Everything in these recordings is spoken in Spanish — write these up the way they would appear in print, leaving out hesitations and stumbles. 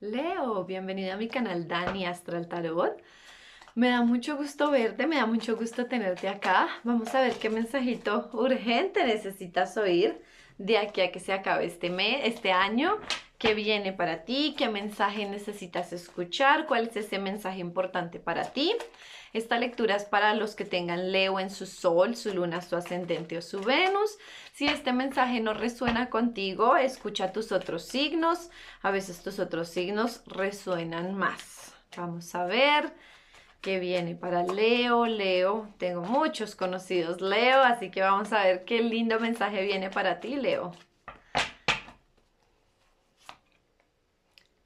Leo, bienvenida a mi canal Dani Astral Tarot. Me da mucho gusto verte, me da mucho gusto tenerte acá. Vamos a ver qué mensajito urgente necesitas oír de aquí a que se acabe este mes, este año. ¿Qué viene para ti? ¿Qué mensaje necesitas escuchar? ¿Cuál es ese mensaje importante para ti? Esta lectura es para los que tengan Leo en su sol, su luna, su ascendente o su Venus. Si este mensaje no resuena contigo, escucha tus otros signos. A veces tus otros signos resuenan más. Vamos a ver qué viene para Leo. Leo, tengo muchos conocidos Leo, así que vamos a ver qué lindo mensaje viene para ti, Leo.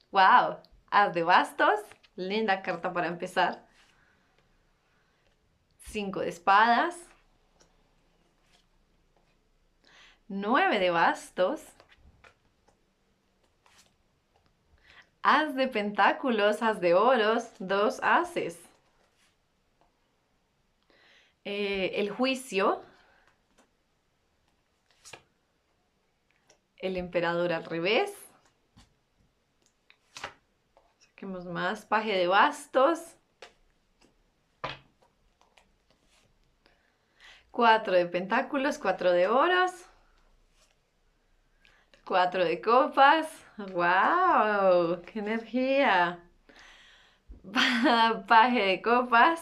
¡Wow! As de bastos, linda carta para empezar. 5 de espadas. 9 de bastos. As de pentáculos, as de oros, 2 ases. El juicio. El emperador al revés. Saquemos más. Paje de bastos. 4 de pentáculos, 4 de oros. 4 de copas. ¡Wow! ¡Qué energía! Paje de copas.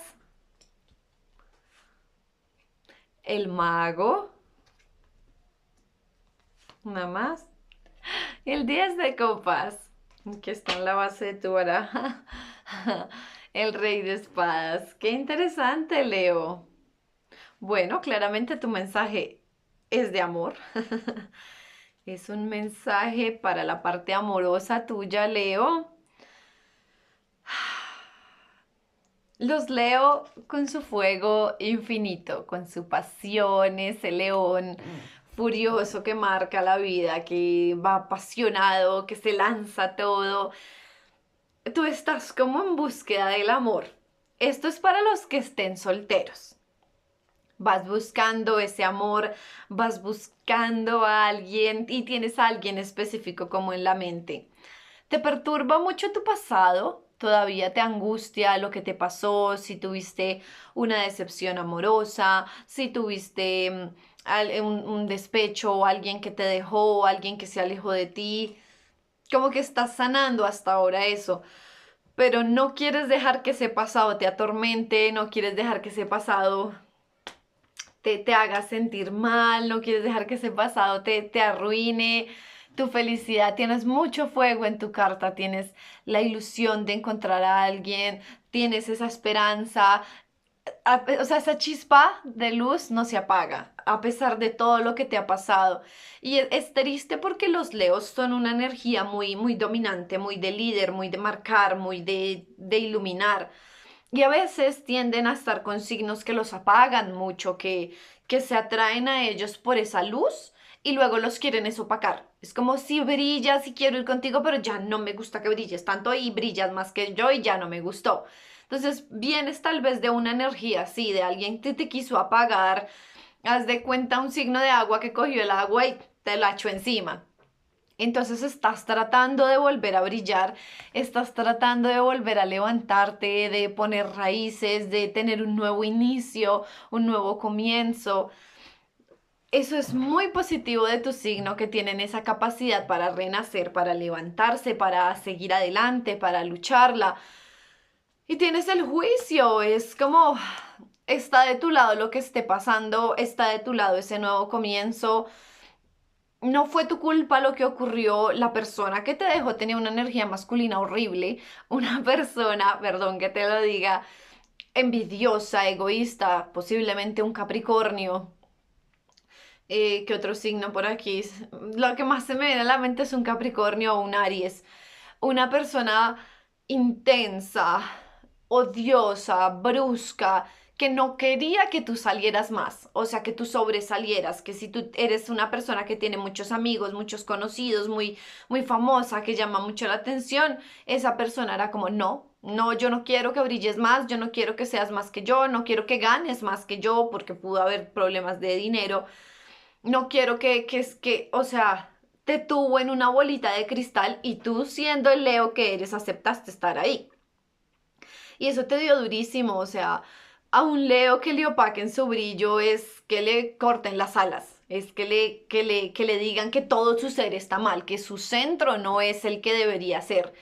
El mago. Una más. El 10 de copas. Que está en la base de tu baraja. El rey de espadas. ¡Qué interesante, Leo! Bueno, claramente tu mensaje es de amor. Es un mensaje para la parte amorosa tuya, Leo. Los leo con su fuego infinito, con su pasión, ese león furioso que marca la vida, que va apasionado, que se lanza a todo. Tú estás como en búsqueda del amor. Esto es para los que estén solteros. Vas buscando ese amor, vas buscando a alguien y tienes a alguien específico como en la mente. ¿Te perturba mucho tu pasado? ¿Todavía te angustia lo que te pasó? Si tuviste una decepción amorosa, si tuviste un despecho o alguien que te dejó, alguien que se alejó de ti, como que estás sanando hasta ahora eso, pero no quieres dejar que ese pasado te atormente, no quieres dejar que ese pasado te haga sentir mal, no quieres dejar que ese pasado te arruine tu felicidad. Tienes mucho fuego en tu carta, tienes la ilusión de encontrar a alguien, tienes esa esperanza, o sea, esa chispa de luz no se apaga a pesar de todo lo que te ha pasado. Y es triste porque los leos son una energía muy, muy dominante, muy de líder, muy de marcar, muy de iluminar. Y a veces tienden a estar con signos que los apagan mucho, que se atraen a ellos por esa luz y luego los quieren es opacar. Es como si brillas y quiero ir contigo, pero ya no me gusta que brilles tanto y brillas más que yo y ya no me gustó. Entonces vienes tal vez de una energía así, de alguien que te quiso apagar. Haz de cuenta un signo de agua que cogió el agua y te la echó encima. Entonces estás tratando de volver a brillar, estás tratando de volver a levantarte, de poner raíces, de tener un nuevo inicio, un nuevo comienzo. Eso es muy positivo de tu signo, que tienen esa capacidad para renacer, para levantarse, para seguir adelante, para lucharla. Y tienes el juicio, es como está de tu lado lo que esté pasando, está de tu lado ese nuevo comienzo. No fue tu culpa lo que ocurrió. La persona que te dejó tenía una energía masculina horrible. Una persona, perdón que te lo diga, envidiosa, egoísta, posiblemente un Capricornio. ¿Qué otro signo por aquí? Lo que más se me viene a la mente es un Capricornio o un Aries. Una persona intensa, odiosa, brusca, que no quería que tú salieras más, o sea, que tú sobresalieras, que si tú eres una persona que tiene muchos amigos, muchos conocidos, muy, muy famosa, que llama mucho la atención, esa persona era como, no, no, yo no quiero que brilles más, yo no quiero que seas más que yo, no quiero que ganes más que yo, porque pudo haber problemas de dinero, no quiero o sea, te tuvo en una bolita de cristal y tú, siendo el Leo que eres, aceptaste estar ahí. Y eso te dio durísimo, o sea, a un Leo que le opaquen su brillo es que le corten las alas, es que le digan que todo su ser está mal, que su centro no es el que debería ser.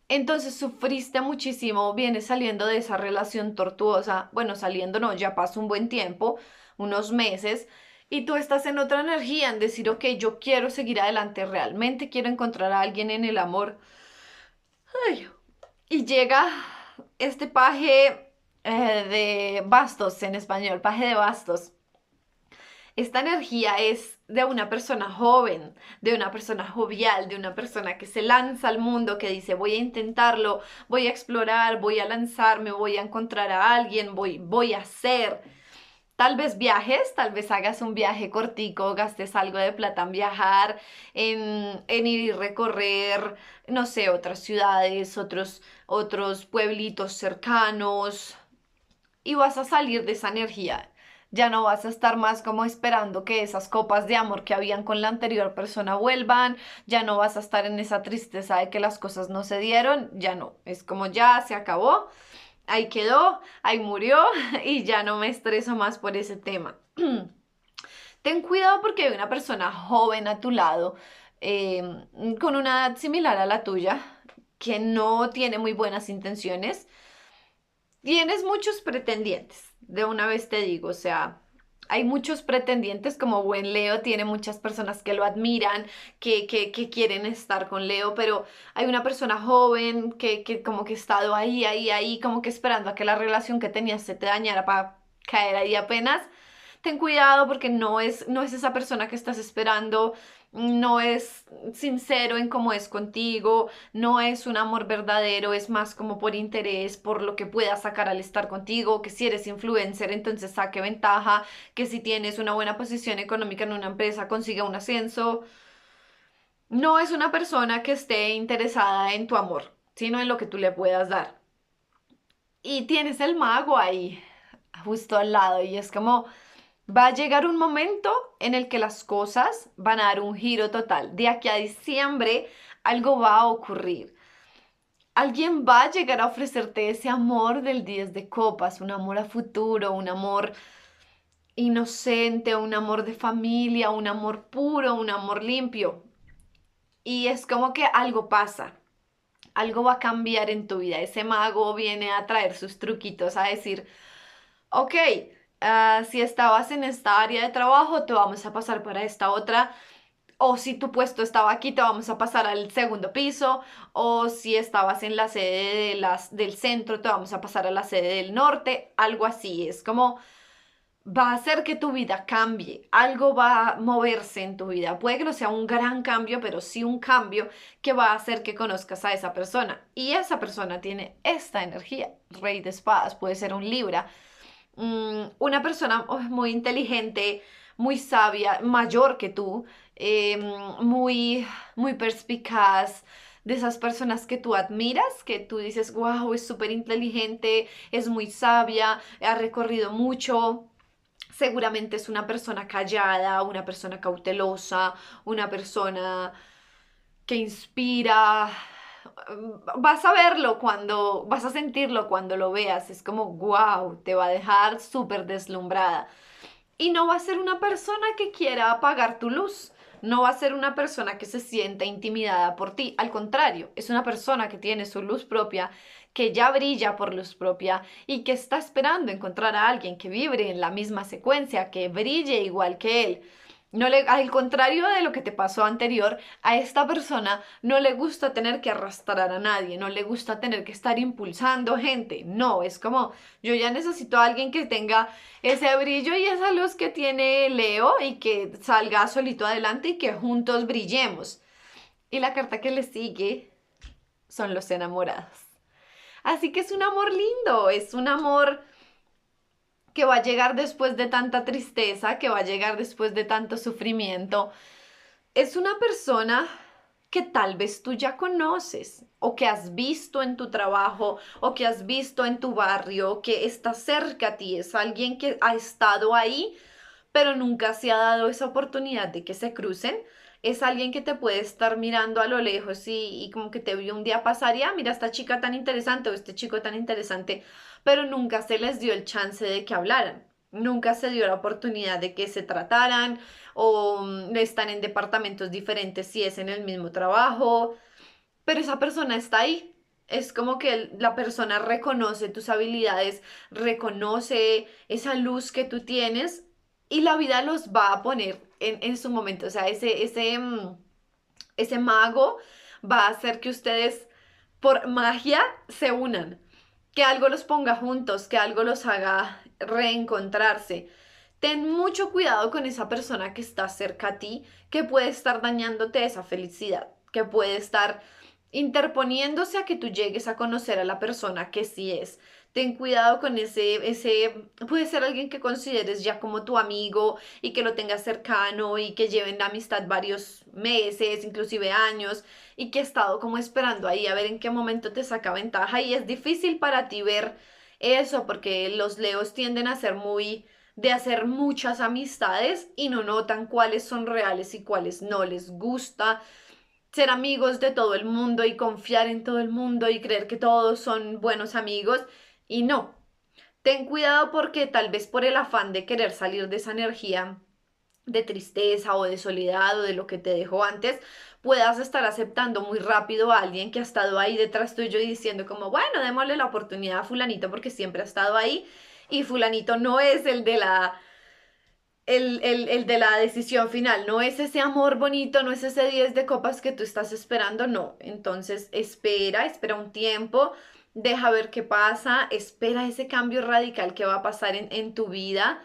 Entonces sufriste muchísimo, vienes saliendo de esa relación tortuosa, bueno, saliendo no, ya pasó un buen tiempo, unos meses, y tú estás en otra energía, en decir, ok, yo quiero seguir adelante, realmente quiero encontrar a alguien en el amor. Ay, y llega este paje de bastos en español, paje de bastos. Esta energía es de una persona joven, de una persona jovial, de una persona que se lanza al mundo, que dice voy a intentarlo, voy a explorar, voy a lanzarme, voy a encontrar a alguien, voy a hacer. Tal vez viajes, tal vez hagas un viaje cortico, gastes algo de plata en viajar, en ir y recorrer, no sé, otras ciudades, otros pueblitos cercanos, y vas a salir de esa energía. Ya no vas a estar más como esperando que esas copas de amor que habían con la anterior persona vuelvan, ya no vas a estar en esa tristeza de que las cosas no se dieron, ya no, es como ya se acabó, ahí quedó, ahí murió y ya no me estreso más por ese tema. Ten cuidado porque hay una persona joven a tu lado, con una edad similar a la tuya, que no tiene muy buenas intenciones. Tienes muchos pretendientes, de una vez te digo, o sea, hay muchos pretendientes, como buen Leo, tiene muchas personas que lo admiran, que quieren estar con Leo, pero hay una persona joven que como que ha estado ahí, como que esperando a que la relación que tenías se te dañara para caer ahí apenas. Ten cuidado porque no es esa persona que estás esperando, no es sincero en cómo es contigo, no es un amor verdadero, es más como por interés, por lo que pueda sacar al estar contigo, que si eres influencer, entonces saque ventaja, que si tienes una buena posición económica en una empresa, consiga un ascenso. No es una persona que esté interesada en tu amor, sino en lo que tú le puedas dar. Y tienes el mago ahí, justo al lado, y es como... Va a llegar un momento en el que las cosas van a dar un giro total. De aquí a diciembre algo va a ocurrir. Alguien va a llegar a ofrecerte ese amor del 10 de copas, un amor a futuro, un amor inocente, un amor de familia, un amor puro, un amor limpio. Y es como que algo pasa, algo va a cambiar en tu vida. Ese mago viene a traer sus truquitos, a decir, ok, si estabas en esta área de trabajo, te vamos a pasar para esta otra. O si tu puesto estaba aquí, te vamos a pasar al segundo piso. O si estabas en la sede del centro, te vamos a pasar a la sede del norte. Algo así. Es como va a hacer que tu vida cambie. Algo va a moverse en tu vida. Puede que no sea un gran cambio, pero sí un cambio que va a hacer que conozcas a esa persona. Y esa persona tiene esta energía. Rey de espadas, puede ser un Libra, una persona muy inteligente, muy sabia, mayor que tú, muy, muy perspicaz, de esas personas que tú admiras, que tú dices, wow, es súper inteligente, es muy sabia, ha recorrido mucho. Seguramente es una persona callada, una persona cautelosa, una persona que inspira. Vas a verlo cuando, vas a sentirlo cuando lo veas. Es como, wow, te va a dejar súper deslumbrada. Y no va a ser una persona que quiera apagar tu luz. No va a ser una persona que se sienta intimidada por ti. Al contrario, es una persona que tiene su luz propia, que ya brilla por luz propia y que está esperando encontrar a alguien que vibre en la misma secuencia, que brille igual que él. No le, al contrario de lo que te pasó anterior, a esta persona no le gusta tener que arrastrar a nadie, no le gusta tener que estar impulsando gente. No, es como yo ya necesito a alguien que tenga ese brillo y esa luz que tiene Leo y que salga solito adelante y que juntos brillemos. Y la carta que le sigue son los enamorados. Así que es un amor lindo, es un amor que va a llegar después de tanta tristeza, que va a llegar después de tanto sufrimiento. Es una persona que tal vez tú ya conoces o que has visto en tu trabajo o que has visto en tu barrio, que está cerca a ti, es alguien que ha estado ahí, pero nunca se ha dado esa oportunidad de que se crucen. es alguien que te puede estar mirando a lo lejos y como que te vio un día pasar y, mira, esta chica tan interesante o este chico tan interesante, pero nunca se les dio el chance de que hablaran. Nunca se dio la oportunidad de que se trataran o están en departamentos diferentes si es en el mismo trabajo, pero esa persona está ahí. Es como que la persona reconoce tus habilidades, reconoce esa luz que tú tienes y la vida los va a poner en su momento. O sea, ese mago va a hacer que ustedes por magia se unan, que algo los ponga juntos, que algo los haga reencontrarse. Ten mucho cuidado con esa persona que está cerca a ti, que puede estar dañándote esa felicidad, que puede estar interponiéndose a que tú llegues a conocer a la persona que sí es. Ten cuidado con puede ser alguien que consideres ya como tu amigo y que lo tengas cercano y que lleven la amistad varios meses, inclusive años, y que ha estado como esperando ahí a ver en qué momento te saca ventaja. Y es difícil para ti ver eso porque los leos tienden a ser muy de hacer muchas amistades y no notan cuáles son reales y cuáles no les gusta ser amigos de todo el mundo y confiar en todo el mundo y creer que todos son buenos amigos y no. Ten cuidado porque tal vez por el afán de querer salir de esa energía de tristeza o de soledad o de lo que te dejó antes, puedas estar aceptando muy rápido a alguien que ha estado ahí detrás tuyo y diciendo como, bueno, démosle la oportunidad a fulanito porque siempre ha estado ahí y fulanito no es el de la decisión final, no es ese amor bonito, no es ese 10 de copas que tú estás esperando, no. Entonces espera un tiempo, deja ver qué pasa, espera ese cambio radical que va a pasar en tu vida.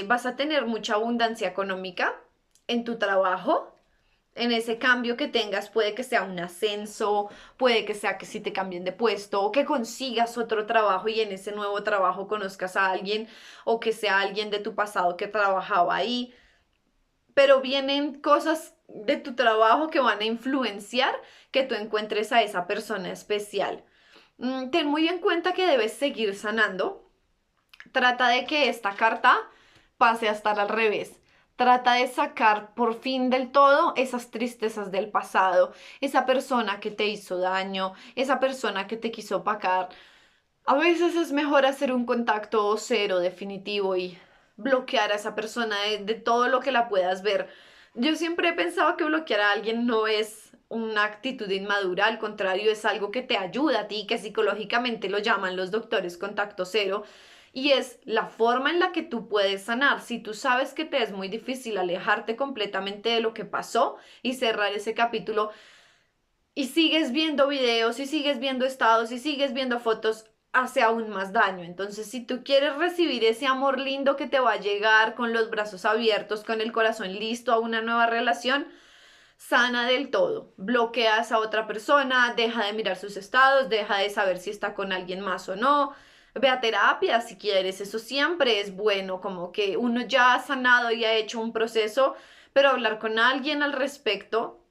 Vas a tener mucha abundancia económica en tu trabajo, en ese cambio que tengas, puede que sea un ascenso, puede que sea que si te cambien de puesto o que consigas otro trabajo y en ese nuevo trabajo conozcas a alguien o que sea alguien de tu pasado que trabajaba ahí. Pero vienen cosas de tu trabajo que van a influenciar que tú encuentres a esa persona especial. Ten muy en cuenta que debes seguir sanando. Trata de que esta carta pase a estar al revés. Trata de sacar por fin del todo esas tristezas del pasado, esa persona que te hizo daño, esa persona que te quiso opacar. A veces es mejor hacer un contacto cero definitivo y bloquear a esa persona de todo lo que la puedas ver. Yo siempre he pensado que bloquear a alguien no es una actitud inmadura, al contrario, es algo que te ayuda a ti, que psicológicamente lo llaman los doctores contacto cero, y es la forma en la que tú puedes sanar. Si tú sabes que te es muy difícil alejarte completamente de lo que pasó y cerrar ese capítulo, y sigues viendo videos y sigues viendo estados y sigues viendo fotos, hace aún más daño. Entonces, si tú quieres recibir ese amor lindo que te va a llegar con los brazos abiertos, con el corazón listo a una nueva relación, sana del todo. Bloquea a esa otra persona, deja de mirar sus estados, deja de saber si está con alguien más o no. Ve a terapia si quieres, eso siempre es bueno, como que uno ya ha sanado y ha hecho un proceso, pero hablar con alguien al respecto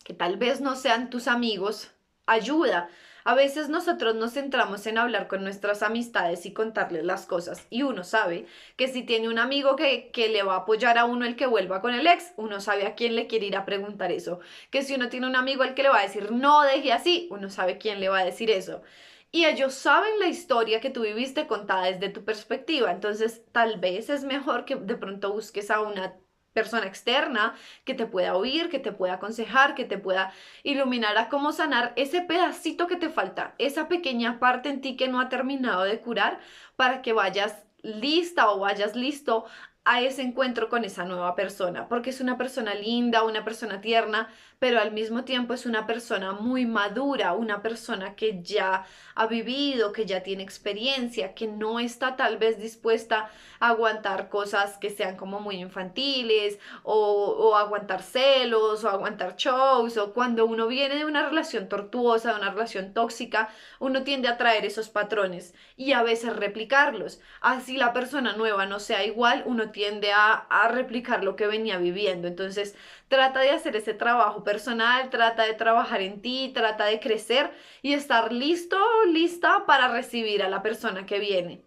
que tal vez no sean tus amigos, ayuda. A veces nosotros nos centramos en hablar con nuestras amistades y contarles las cosas y uno sabe que si tiene un amigo que le va a apoyar a uno el que vuelva con el ex, uno sabe a quién le quiere ir a preguntar eso. Que si uno tiene un amigo al que le va a decir no deje así, uno sabe quién le va a decir eso. Y ellos saben la historia que tú viviste contada desde tu perspectiva. Entonces, tal vez es mejor que de pronto busques a una persona externa que te pueda oír, que te pueda aconsejar, que te pueda iluminar a cómo sanar ese pedacito que te falta, esa pequeña parte en ti que no ha terminado de curar para que vayas lista o vayas listo a ese encuentro con esa nueva persona, porque es una persona linda, una persona tierna, pero al mismo tiempo es una persona muy madura, una persona que ya ha vivido, que ya tiene experiencia, que no está tal vez dispuesta a aguantar cosas que sean como muy infantiles o aguantar celos o aguantar shows o cuando uno viene de una relación tortuosa, de una relación tóxica, uno tiende a traer esos patrones y a veces replicarlos. Así la persona nueva no sea igual, uno tiende a replicar lo que venía viviendo. Entonces, trata de hacer ese trabajo personal, trata de trabajar en ti, trata de crecer y estar listo, lista para recibir a la persona que viene.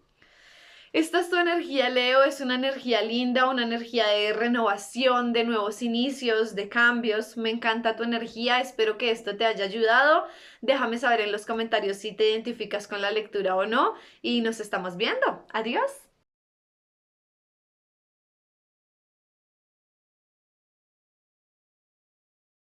Esta es tu energía, Leo, es una energía linda, una energía de renovación, de nuevos inicios, de cambios. Me encanta tu energía, espero que esto te haya ayudado. Déjame saber en los comentarios si te identificas con la lectura o no y nos estamos viendo. Adiós.